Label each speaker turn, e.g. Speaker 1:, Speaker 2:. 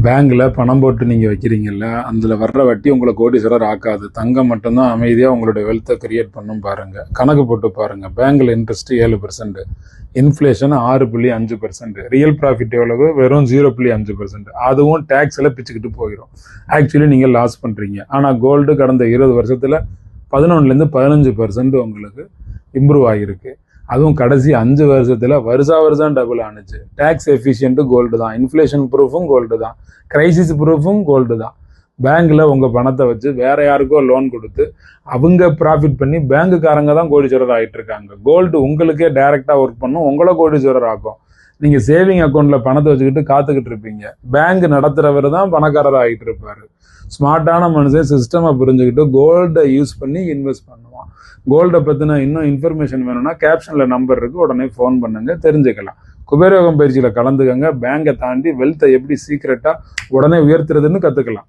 Speaker 1: பேங்க்ல பணம் போட்டு நீங்க வைக்கிறீங்கல்ல, அதுல வர்ற வட்டி உங்களை கோடீஸ்வரர் ஆக்காது. தங்கம் மட்டும்தான் அமைதியா உங்களுடைய வெல்த்தை கிரியேட் பண்ணும். பாருங்க, கணக்கு போட்டு பாருங்க. பேங்க்ல இன்ட்ரெஸ்ட் 7%, இன்ஃபிளேஷன் 6.5%, ரியல் ப்ராஃபிட் எவ்வளவு? வெறும் 0.5%. அதுவும் டேக்ஸ்ல பிச்சுக்கிட்டு போயிடும். ஆக்சுவலி நீங்க லாஸ் பண்றீங்க. ஆனா கோல்டு கடந்த 20 வருஷத்துல 11லேருந்து 15% உங்களுக்கு இம்ப்ரூவ் ஆகிருக்கு. அதுவும் கடைசி 5 வருஷத்துல வருஷம் டபுள் ஆனிச்சு. டேக்ஸ் எஃபிஷியன்ட் கோல்டு தான், இன்ஃபிளேஷன் ப்ரூஃபும் கோல்டு தான், கிரைசிஸ் ப்ரூஃபும் கோல்டு தான். பேங்க்ல உங்க பணத்தை வச்சு வேற யாருக்கோ லோன் கொடுத்து அவங்க ப்ராஃபிட் பண்ணி பேங்குக்காரங்க தான் கோடீஸ்வரர் ஆகிட்டு இருக்காங்க. கோல்டு உங்களுக்கே டைரக்டா ஒர்க் பண்ணும், உங்களை கோடீஸ்வரர் ஆக்கும். நீங்க சேவிங் அக்கௌண்ட்ல பணத்தை வச்சுக்கிட்டு காத்துக்கிட்டு இருப்பீங்க. பேங்க் நடத்துறவர் தான் பணக்காரர் ஆகிட்டு இருப்பாரு. ஸ்மார்ட்டான மனுஷன் சிஸ்டமை புரிஞ்சுக்கிட்டு கோல்டை யூஸ் பண்ணி இன்வெஸ்ட் பண்ணுவான். கோல்டை பற்றின இன்னும் இன்ஃபர்மேஷன் வேணும்னா கேப்ஷனில் நம்பர் இருக்குது, உடனே ஃபோன் பண்ணுங்க, தெரிஞ்சுக்கலாம். குபேரயோகம் பயிற்சியில் கலந்துக்கங்க. பேங்கை தாண்டி வெல்த்தை எப்படி சீக்கிரட்டாக உடனே உயர்த்துறதுன்னு கற்றுக்கலாம்.